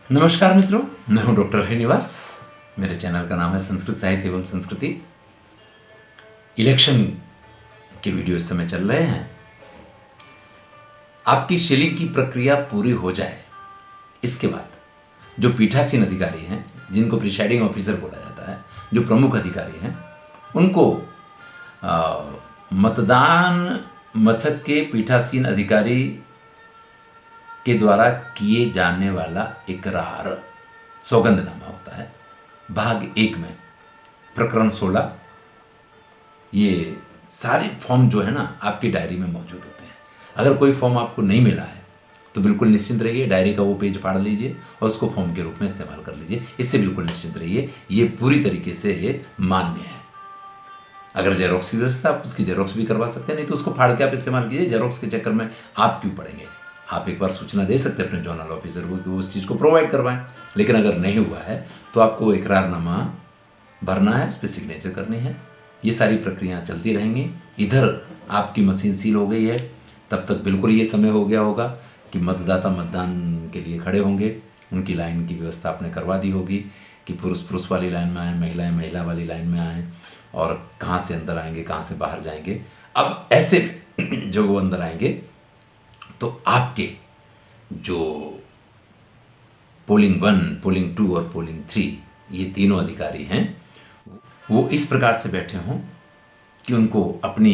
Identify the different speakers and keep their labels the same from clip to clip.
Speaker 1: नमस्कार मित्रों, मैं हूं डॉक्टर हरिनिवास। मेरे चैनल का नाम है संस्कृत साहित्य एवं संस्कृति। इलेक्शन के वीडियो इस समय चल रहे हैं। आपकी शीलिंग की प्रक्रिया पूरी हो जाए, इसके बाद जो पीठासीन अधिकारी हैं, जिनको प्रिसाइडिंग ऑफिसर बोला जाता है, जो प्रमुख अधिकारी हैं, उनको मतदान मथक के पीठासीन अधिकारी के द्वारा किए जाने वाला इकरार सौगंधनामा होता है। भाग 1 में प्रकरण 16 ये सारे फॉर्म जो है ना आपकी डायरी में मौजूद होते हैं। अगर कोई फॉर्म आपको नहीं मिला है तो बिल्कुल निश्चिंत रहिए, डायरी का वो पेज फाड़ लीजिए और उसको फॉर्म के रूप में इस्तेमाल कर लीजिए। इससे बिल्कुल निश्चिंत रहिए, ये पूरी तरीके से ये मान्य है। अगर जेरोक्स की व्यवस्था, आप उसकी जेरोक्स भी करवा सकते हैं, नहीं तो उसको फाड़ के आप इस्तेमाल कीजिए। जेरोक्स के चक्कर में आप क्यों पड़ेंगे? आप एक बार सूचना दे सकते हैं अपने जोनल ऑफिसर को कि वो उस चीज़ को प्रोवाइड करवाएं। लेकिन अगर नहीं हुआ है तो आपको इकरारनामा भरना है, उस पर सिग्नेचर करनी है। ये सारी प्रक्रियाएं चलती रहेंगी। इधर आपकी मशीन सील हो गई है, तब तक बिल्कुल ये समय हो गया होगा कि मतदाता मतदान के लिए खड़े होंगे। उनकी लाइन की व्यवस्था आपने करवा दी होगी कि पुरुष पुरुष वाली लाइन में आए, महिलाएं महिला वाली लाइन में आएँ, और कहाँ से अंदर आएंगे, कहाँ से बाहर जाएंगे। अब ऐसे में जब वो अंदर आएंगे तो आपके जो पोलिंग 1, पोलिंग 2 और पोलिंग 3 ये तीनों अधिकारी हैं, वो इस प्रकार से बैठे हों कि उनको अपनी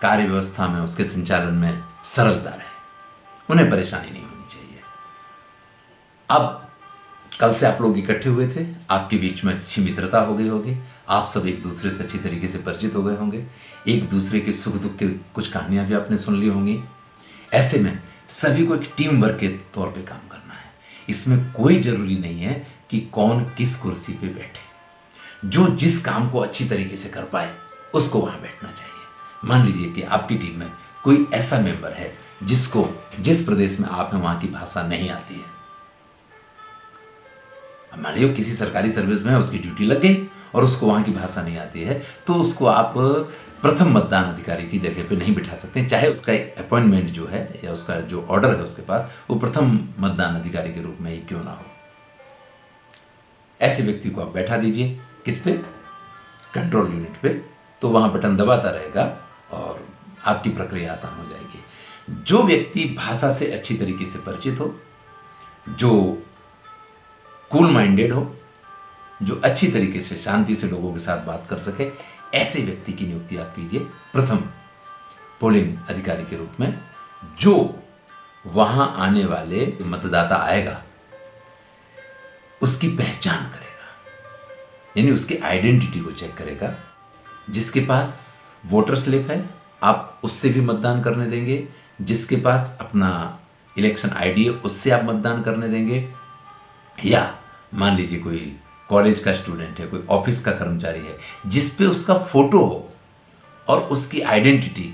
Speaker 1: कार्य व्यवस्था में, उसके संचालन में सरलता रहे, उन्हें परेशानी नहीं होनी चाहिए। अब कल से आप लोग इकट्ठे हुए थे, आपके बीच में अच्छी मित्रता हो गई होगी, आप सब एक दूसरे से अच्छी तरीके से परिचित हो गए होंगे, एक दूसरे के सुख दुख की कुछ कहानियां भी आपने सुन ली होंगी। ऐसे में सभी को एक टीम वर्क के तौर पे काम करना है। इसमें कोई जरूरी नहीं है कि कौन किस कुर्सी पे बैठे। जो जिस काम को अच्छी तरीके से कर पाए उसको वहां बैठना चाहिए। मान लीजिए कि आपकी टीम में कोई ऐसा मेंबर है जिसको जिस प्रदेश में आप हैं वहां की भाषा नहीं आती है। मान लीजिए किसी सरकारी सर्विस में है, उसकी ड्यूटी लग गई और उसको वहां की भाषा नहीं आती है, तो उसको आप प्रथम मतदान अधिकारी की जगह पे नहीं बिठा सकते, चाहे उसका अपॉइंटमेंट जो है या उसका जो ऑर्डर है उसके पास वो प्रथम मतदान अधिकारी के रूप में ही क्यों ना हो। ऐसे व्यक्ति को आप बैठा दीजिए किस पे? कंट्रोल यूनिट पे। तो वहां बटन दबाता रहेगा और आपकी प्रक्रिया आसान हो जाएगी। जो व्यक्ति भाषा से अच्छी तरीके से परिचित हो, जो कूल माइंडेड हो, जो अच्छी तरीके से शांति से लोगों के साथ बात कर सके, ऐसे व्यक्ति की नियुक्ति आप कीजिए प्रथम पोलिंग अधिकारी के रूप में, जो वहां आने वाले मतदाता आएगा उसकी पहचान करेगा, यानी उसकी आइडेंटिटी को चेक करेगा। जिसके पास वोटर स्लिप है आप उससे भी मतदान करने देंगे, जिसके पास अपना इलेक्शन आईडी है उससे आप मतदान करने देंगे, या मान लीजिए कोई कॉलेज का स्टूडेंट है, कोई ऑफिस का कर्मचारी है जिस पे उसका फोटो हो और उसकी आइडेंटिटी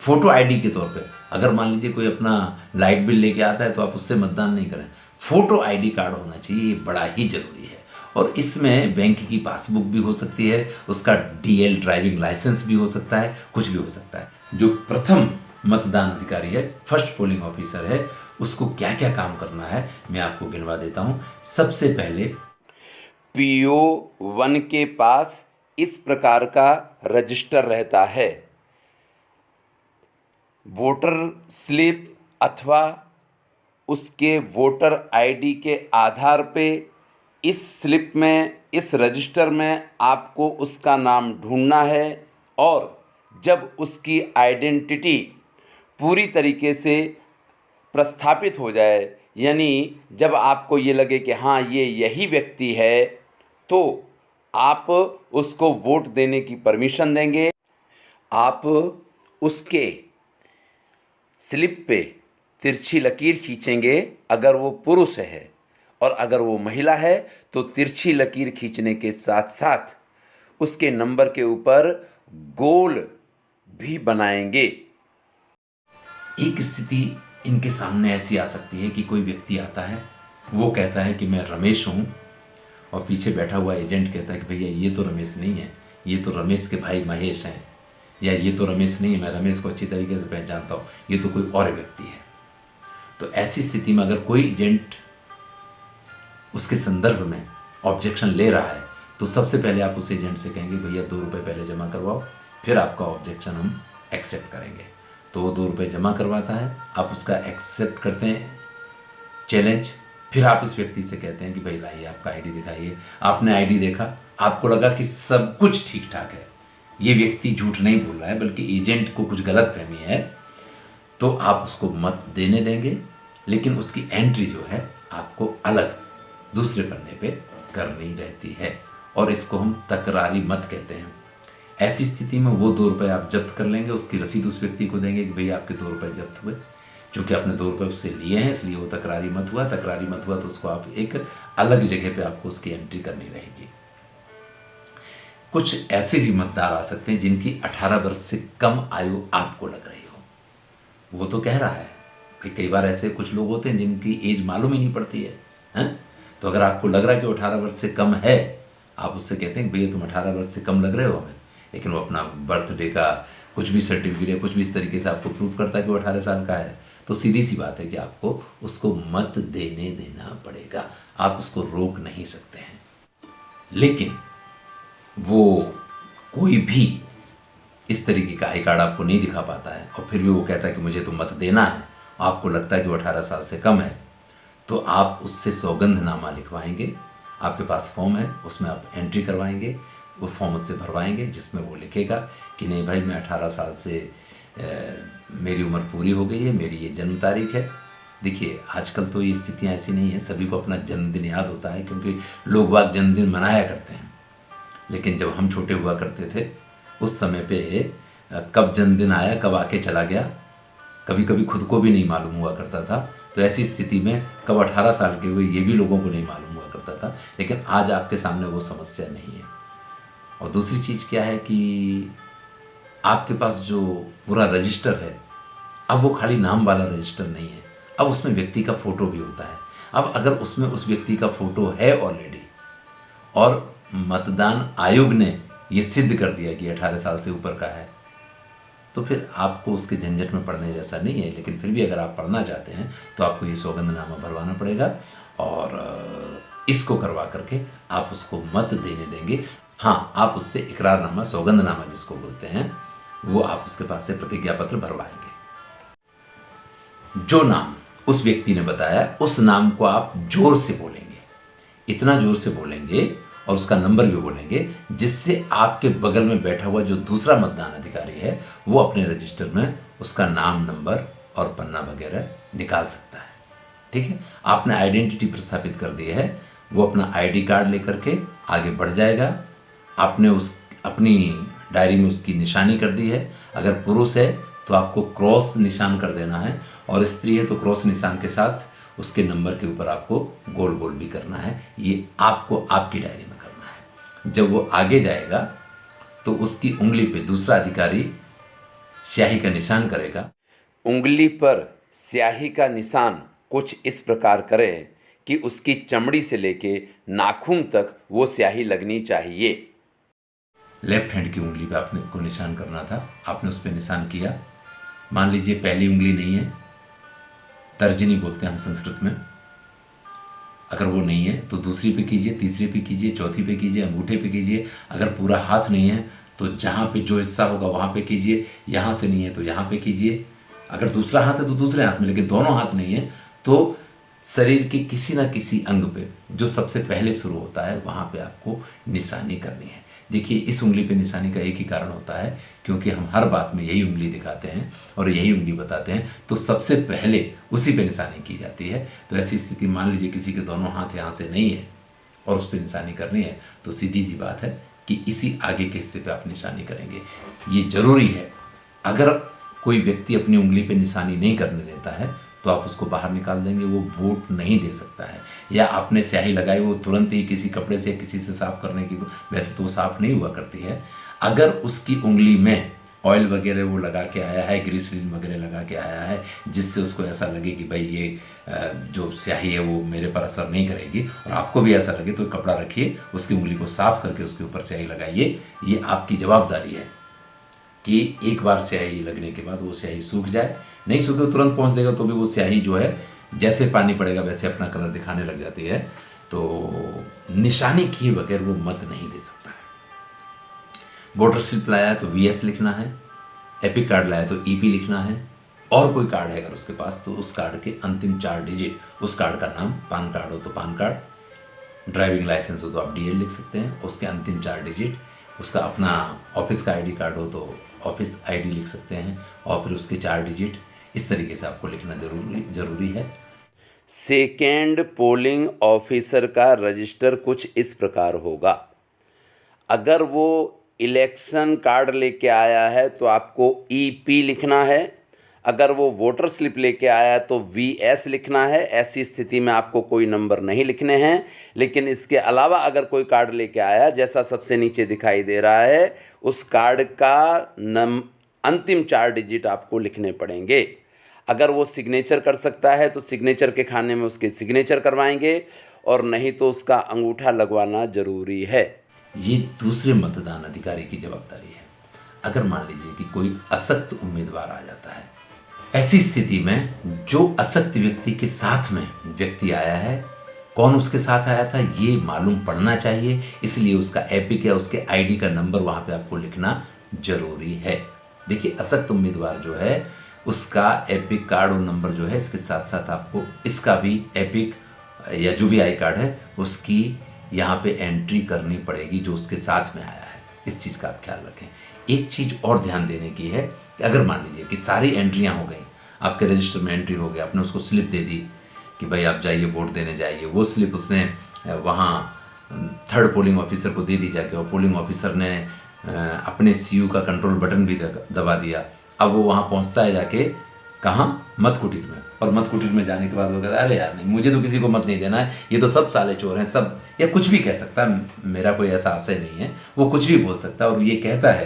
Speaker 1: फोटो आईडी के तौर पे, अगर मान लीजिए कोई अपना लाइट बिल लेके आता है तो आप उससे मतदान नहीं करें, फोटो आईडी कार्ड होना चाहिए। ये बड़ा ही जरूरी है। और इसमें बैंक की पासबुक भी हो सकती है, उसका डीएल ड्राइविंग लाइसेंस भी हो सकता है, कुछ भी हो सकता है। जो प्रथम मतदान अधिकारी है, फर्स्ट पोलिंग ऑफिसर है, उसको क्या क्या काम करना है मैं आपको गिनवा देता हूं। सबसे पहले
Speaker 2: पीओ 1 के पास इस प्रकार का रजिस्टर रहता है। वोटर स्लिप अथवा उसके वोटर आईडी के आधार पे इस स्लिप में, इस रजिस्टर में आपको उसका नाम ढूंढना है, और जब उसकी आइडेंटिटी पूरी तरीके से प्रस्थापित हो जाए, यानी जब आपको ये लगे कि हाँ ये यही व्यक्ति है, तो आप उसको वोट देने की परमिशन देंगे। आप उसके स्लिप पे तिरछी लकीर खींचेंगे अगर वो पुरुष है, और अगर वो महिला है तो तिरछी लकीर खींचने के साथ साथ उसके नंबर के ऊपर गोल भी बनाएंगे।
Speaker 1: एक स्थिति इनके सामने ऐसी आ सकती है कि कोई व्यक्ति आता है, वो कहता है कि मैं रमेश हूँ, और पीछे बैठा हुआ एजेंट कहता है कि भैया ये तो रमेश नहीं है, ये तो रमेश के भाई महेश हैं, या ये तो रमेश नहीं है, मैं रमेश को अच्छी तरीके से पहचानता हूँ, ये तो कोई और व्यक्ति है। तो ऐसी स्थिति में अगर कोई एजेंट उसके संदर्भ में ऑब्जेक्शन ले रहा है, तो सबसे पहले आप उस एजेंट से कहेंगे भैया 2 रुपये पहले जमा करवाओ, फिर आपका ऑब्जेक्शन हम एक्सेप्ट करेंगे। तो वो 2 रुपये जमा करवाता है, आप उसका एक्सेप्ट करते हैं चैलेंज। फिर आप इस व्यक्ति से कहते हैं कि भाई लाइए आपका आईडी दिखाइए। आपने आईडी देखा, आपको लगा कि सब कुछ ठीक ठाक है, ये व्यक्ति झूठ नहीं बोल रहा है बल्कि एजेंट को कुछ गलत फहमी है, तो आप उसको मत देने देंगे, लेकिन उसकी एंट्री जो है आपको अलग दूसरे पन्ने पे करनी रहती है, और इसको हम तकरारी मत कहते हैं। ऐसी स्थिति में वो 2 रुपये आप जब्त कर लेंगे, उसकी रसीद उस व्यक्ति को देंगे कि भैया आपके 2 रुपये जब्त हुए। क्योंकि आपने 2 रुपये उससे लिए हैं इसलिए वो तकरारी मत हुआ। तकरारी मत हुआ तो उसको आप एक अलग जगह पे आपको उसकी एंट्री करनी रहेगी। कुछ ऐसे भी मतदार आ सकते हैं जिनकी 18 वर्ष से कम आयु आपको लग रही हो। वो तो कह रहा है कि कई बार ऐसे कुछ लोग होते हैं जिनकी एज मालूम ही नहीं पड़ती है, हैं? तो अगर आपको लग रहा है कि 18 वर्ष से कम है, आप उससे कहते हैं भैया तुम 18 वर्ष से कम लग रहे हो हमें, लेकिन वो अपना बर्थडे का कुछ भी सर्टिफिकेट कुछ भी इस तरीके से आपको प्रूव करता है कि वो 18 साल का है, तो सीधी सी बात है कि आपको उसको मत देने देना पड़ेगा। आप उसको रोक नहीं सकते हैं। लेकिन वो कोई भी इस तरीके का आई कार्ड आपको नहीं दिखा पाता है और फिर भी वो कहता है कि मुझे तो मत देना है, आपको लगता है कि वो 18 साल से कम है, तो आप उससे सौगंधनामा लिखवाएंगे। आपके पास फॉर्म है, उसमें आप एंट्री करवाएंगे, वो फॉर्म उससे भरवाएंगे जिसमें वो लिखेगा कि नहीं भाई मैं 18 साल से मेरी उम्र पूरी हो गई है, मेरी ये जन्म तारीख है। देखिए आजकल तो ये स्थितियाँ ऐसी नहीं है, सभी को अपना जन्मदिन याद होता है क्योंकि लोग बाग जन्मदिन मनाया करते हैं। लेकिन जब हम छोटे हुआ करते थे उस समय पे कब जन्मदिन आया कब आके चला गया कभी कभी खुद को भी नहीं मालूम हुआ करता था। तो ऐसी स्थिति में कब 18 साल के हुए ये भी लोगों को नहीं मालूम हुआ करता था। लेकिन आज आपके सामने वो समस्या नहीं है। और दूसरी चीज़ क्या है कि आपके पास जो पूरा रजिस्टर है, अब वो खाली नाम वाला रजिस्टर नहीं है, अब उसमें व्यक्ति का फ़ोटो भी होता है। अब अगर उसमें उस व्यक्ति का फ़ोटो है ऑलरेडी और मतदान आयोग ने ये सिद्ध कर दिया कि 18 साल से ऊपर का है, तो फिर आपको उसके झंझट में पड़ने जैसा नहीं है। लेकिन फिर भी अगर आप पढ़ना चाहते हैं तो आपको ये सौगंधनामा भरवाना पड़ेगा और इसको करवा करके आप उसको मत देने देंगे। हाँ, आप उससे इकरारनामा सौगंधनामा जिसको बोलते हैं वो आप उसके पास से प्रतिज्ञा पत्र भरवाएंगे। जो नाम उस व्यक्ति ने बताया उस नाम को आप जोर से बोलेंगे, इतना जोर से बोलेंगे और उसका नंबर भी बोलेंगे जिससे आपके बगल में बैठा हुआ जो दूसरा मतदान अधिकारी है वो अपने रजिस्टर में उसका नाम, नंबर और पन्ना वगैरह निकाल सकता है। ठीक है, आपने आइडेंटिटी प्रस्थापित कर दी है, वो अपना आईडी कार्ड लेकर के आगे बढ़ जाएगा। आपने उस अपनी डायरी में उसकी निशानी कर दी है। अगर पुरुष है तो आपको क्रॉस निशान कर देना है और स्त्री है तो क्रॉस निशान के साथ उसके नंबर के ऊपर आपको गोल गोल भी करना है। ये आपको आपकी डायरी में करना है। जब वो आगे जाएगा तो उसकी उंगली पे दूसरा अधिकारी स्याही का निशान करेगा।
Speaker 2: उंगली पर स्याही का निशान कुछ इस प्रकार करें कि उसकी चमड़ी से लेके नाखून तक वो स्याही लगनी चाहिए।
Speaker 1: लेफ्ट हैंड की उंगली पे आपने को निशान करना था, आपने उस पर निशान किया। मान लीजिए पहली उंगली नहीं है, तर्जनी बोलते हैं हम संस्कृत में, अगर वो नहीं है तो दूसरी पे कीजिए, तीसरी पे कीजिए, चौथी पे कीजिए, अंगूठे पे कीजिए। अगर पूरा हाथ नहीं है तो जहाँ पे जो हिस्सा होगा वहाँ पे कीजिए, यहाँ से नहीं है तो यहाँ पे कीजिए। अगर दूसरा हाथ है तो दूसरे हाथ में, लेकिन दोनों हाथ नहीं है तो शरीर के किसी ना किसी अंग पे जो सबसे पहले शुरू होता है वहाँ पे आपको निशानी करनी है। देखिए इस उंगली पे निशानी का एक ही कारण होता है क्योंकि हम हर बात में यही उंगली दिखाते हैं और यही उंगली बताते हैं, तो सबसे पहले उसी पे निशानी की जाती है। तो ऐसी स्थिति मान लीजिए किसी के दोनों हाथ यहाँ से नहीं है और उस पर निशानी करनी है तो सीधी सी बात है कि इसी आगे के हिस्से पे आप निशानी करेंगे। ये जरूरी है। अगर कोई व्यक्ति अपनी उंगली पे निशानी नहीं करने देता है तो आप उसको बाहर निकाल देंगे, वो वोट नहीं दे सकता है। या आपने स्याही लगाई वो तुरंत ही किसी कपड़े से किसी से साफ करने की, वैसे तो वो साफ नहीं हुआ करती है। अगर उसकी उंगली में ऑयल वगैरह वो लगा के आया है, ग्रीसलिन वगैरह लगा के आया है जिससे उसको ऐसा लगे कि भाई ये जो स्याही है वो मेरे पर असर नहीं करेगी, और आपको भी ऐसा लगे तो कपड़ा रखिए, उसकी उंगली को साफ करके उसके ऊपर स्याही लगाइए। ये आपकी जवाबदारी है कि एक बार स्याही लगने के बाद वो स्याही सूख जाए। नहीं सूखे तुरंत पहुंच देगा तो भी वो स्याही जो है जैसे पानी पड़ेगा वैसे अपना कलर दिखाने लग जाती है। तो निशानी किए बगैर वो मत नहीं दे सकता है। वोटर स्लिप लाया है तो VS लिखना है, एपिक कार्ड लाया तो EP लिखना है, और कोई कार्ड है अगर उसके पास तो उस कार्ड के अंतिम 4 डिजिट, उस कार्ड का नाम, पान कार्ड हो तो पान कार्ड, ड्राइविंग लाइसेंस हो तो आप DL लिख सकते हैं, उसके अंतिम 4 डिजिट, उसका अपना ऑफिस का ID कार्ड हो तो ऑफिस ID लिख सकते हैं, और फिर उसके 4 डिजिट, इस तरीके से आपको लिखना जरूरी है।
Speaker 2: सेकेंड पोलिंग ऑफिसर का रजिस्टर कुछ इस प्रकार होगा। अगर वो इलेक्शन कार्ड लेके आया है तो आपको EP लिखना है, अगर वो वोटर स्लिप लेके आया है तो VS लिखना है। ऐसी स्थिति में आपको कोई नंबर नहीं लिखने हैं। लेकिन इसके अलावा अगर कोई कार्ड लेके आया, जैसा सबसे नीचे दिखाई दे रहा है, उस कार्ड का अंतिम 4 डिजिट आपको लिखने पड़ेंगे। अगर वो सिग्नेचर कर सकता है तो सिग्नेचर के खाने में उसके सिग्नेचर करवाएंगे, और नहीं तो उसका अंगूठा लगवाना ज़रूरी है।
Speaker 1: ये दूसरे मतदान अधिकारी की जवाबदारी है। अगर मान लीजिए कि कोई असक्त उम्मीदवार आ जाता है, ऐसी स्थिति में जो असक्त व्यक्ति के साथ में व्यक्ति आया है, कौन उसके साथ आया था ये मालूम पड़ना चाहिए, इसलिए उसका एपिक या उसके ID का नंबर वहाँ पे आपको लिखना जरूरी है। देखिए, असक्त उम्मीदवार जो है उसका एपिक कार्ड और नंबर जो है, इसके साथ साथ आपको इसका भी एपिक या जो भी I कार्ड है उसकी यहाँ पे एंट्री करनी पड़ेगी जो उसके साथ में आया है। इस चीज़ का आप ख्याल रखें। एक चीज़ और ध्यान देने की है कि अगर मान लीजिए कि सारी एंट्रियाँ हो गई, आपके रजिस्टर में एंट्री हो गया, आपने उसको स्लिप दे दी कि भाई आप जाइए वोट देने जाइए, वो स्लिप उसने वहाँ थर्ड पोलिंग ऑफिसर को दे दी जाके, और पोलिंग ऑफिसर ने अपने CU का कंट्रोल बटन भी दबा दिया। अब वो वहाँ पहुँचता है जाके कहाँ, मत कुटीर में, और मत कुटीर में जाने के बाद वो कहता है अरे यार नहीं, मुझे तो किसी को मत नहीं देना है, ये तो सब साले चोर हैं सब, या कुछ भी कह सकता है, मेरा कोई ऐसा आशय नहीं है, वो कुछ भी बोल सकता है और ये कहता है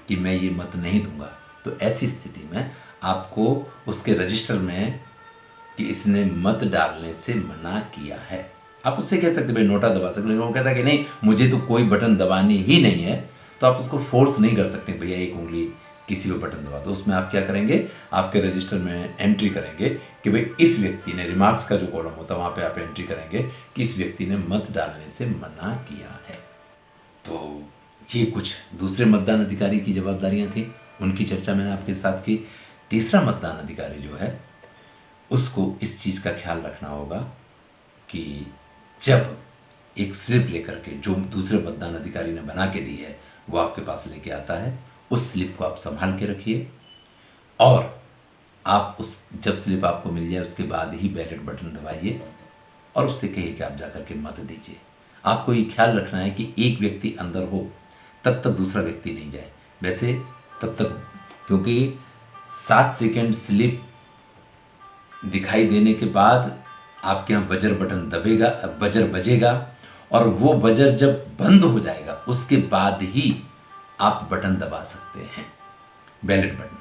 Speaker 1: कि मैं ये मत नहीं दूंगा। तो ऐसी स्थिति में आपको उसके रजिस्टर में कि इसने मत डालने से मना किया है, आप उससे कह सकते भाई नोटा दबा सकते, लेकिन वो कहता है कि नहीं मुझे तो कोई बटन दबानी ही नहीं है, तो आप उसको फोर्स नहीं कर सकते भैया एक उंगली किसी पे बटन दबा दो। उसमें आप क्या करेंगे, आपके रजिस्टर में एंट्री करेंगे कि भाई इस व्यक्ति ने, रिमार्क्स का जो कॉलम होता है वहाँ पे आप एंट्री करेंगे कि इस व्यक्ति ने मत डालने से मना किया है। तो ये कुछ दूसरे मतदान अधिकारी की जवाबदारियाँ थी, उनकी चर्चा मैंने आपके साथ की। तीसरा मतदान अधिकारी जो है उसको इस चीज़ का ख्याल रखना होगा कि जब एक स्लिप लेकर के जो दूसरे मतदान अधिकारी ने बना के दी है वो आपके पास लेके आता है, उस स्लिप को आप संभाल के रखिए, और आप उस जब स्लिप आपको मिल जाए उसके बाद ही बैलेट बटन दबाइए और उससे कहिए कि आप जाकर के मत दीजिए। आपको ये ख्याल रखना है कि एक व्यक्ति अंदर हो तब तक दूसरा व्यक्ति नहीं जाए, वैसे तब तक, क्योंकि 7 सेकेंड स्लिप दिखाई देने के बाद आपके यहाँ बजर बटन दबेगा, बजर बजेगा, और वो बजर जब बंद हो जाएगा उसके बाद ही आप बटन दबा सकते हैं, बैलेट बटन।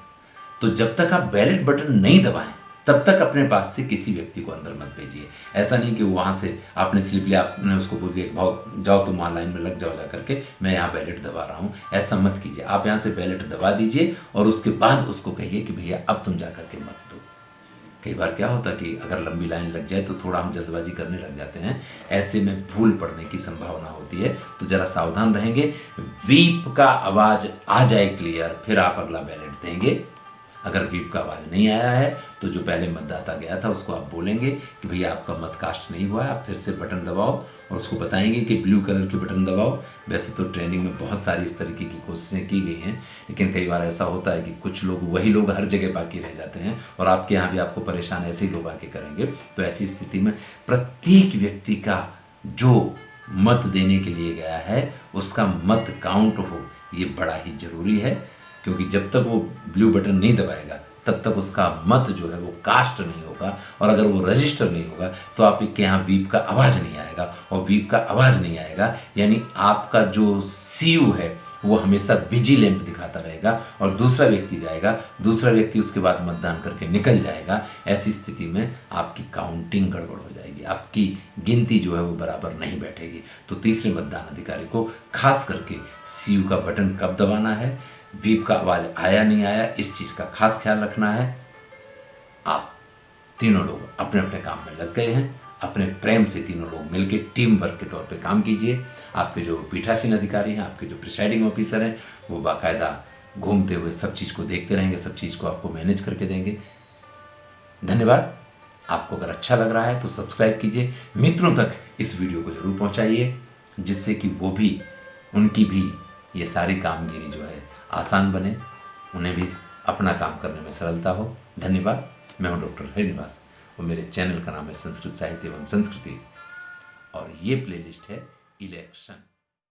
Speaker 1: तो जब तक आप बैलेट बटन नहीं दबाएं तब तक अपने पास से किसी व्यक्ति को अंदर मत भेजिए। ऐसा नहीं कि वहाँ से आपने स्लिप लिया, आपने उसको बोल दिया भाव जाओ तुम वहाँ लाइन में लग जाओ जा करके, मैं यहाँ बैलेट दबा रहा हूँ, ऐसा मत कीजिए। आप यहाँ से बैलेट दबा दीजिए और उसके बाद उसको कहिए कि भैया अब तुम जा करके मत दो। कई बार क्या होता है कि अगर लंबी लाइन लग जाए तो थोड़ा हम जल्दबाजी करने लग जाते हैं, ऐसे में भूल पड़ने की संभावना होती है, तो ज़रा सावधान रहेंगे। वीप का आवाज़ आ जाए क्लियर, फिर आप अगला बैलेट देंगे। अगर वीप का आवाज़ नहीं आया है तो जो पहले मतदाता गया था उसको आप बोलेंगे कि भैया आपका मत कास्ट नहीं हुआ है, आप फिर से बटन दबाओ, और उसको बताएंगे कि ब्लू कलर की बटन दबाओ। वैसे तो ट्रेनिंग में बहुत सारी इस तरीके की कोशिशें की गई हैं, लेकिन कई बार ऐसा होता है कि कुछ लोग, वही लोग हर जगह बाकी रह जाते हैं, और आपके यहाँ भी आपको परेशान ऐसे ही लोग आके करेंगे। तो ऐसी स्थिति में प्रत्येक व्यक्ति का जो मत देने के लिए गया है उसका मत काउंट हो, ये बड़ा ही ज़रूरी है, क्योंकि जब तक वो ब्लू बटन नहीं दबाएगा तब तक उसका मत जो है वो कास्ट नहीं होगा, और अगर वो रजिस्टर नहीं होगा तो आपके यहाँ वीप का आवाज़ नहीं आएगा, और वीप का आवाज़ नहीं आएगा यानी आपका जो CU है वो हमेशा विजिलेंट दिखाता रहेगा, और दूसरा व्यक्ति जाएगा, दूसरा व्यक्ति उसके बाद मतदान करके निकल जाएगा। ऐसी स्थिति में आपकी काउंटिंग गड़बड़ हो जाएगी, आपकी गिनती जो है वो बराबर नहीं बैठेगी। तो तीसरे मतदान अधिकारी को खास करके CU का बटन कब दबाना है, बीप का आवाज़ आया नहीं आया, इस चीज़ का खास ख्याल रखना है। आप तीनों लोग अपने अपने काम में लग गए हैं, अपने प्रेम से तीनों लोग मिलकर टीम वर्क के तौर पे काम कीजिए। आपके जो पीठासीन अधिकारी हैं, आपके जो प्रिसाइडिंग ऑफिसर हैं, वो बाकायदा घूमते हुए सब चीज़ को देखते रहेंगे, सब चीज़ को आपको मैनेज करके देंगे। धन्यवाद। आपको अगर अच्छा लग रहा है तो सब्सक्राइब कीजिए, मित्रों तक इस वीडियो को जरूर पहुंचाइए, जिससे कि वो भी, उनकी भी ये सारी कामगिरी जो है आसान बने, उन्हें भी अपना काम करने में सरलता हो। धन्यवाद। मैं हूं डॉक्टर हरिनिवास और मेरे चैनल का नाम है संस्कृत साहित्य एवं संस्कृति, और ये प्लेलिस्ट है इलेक्शन।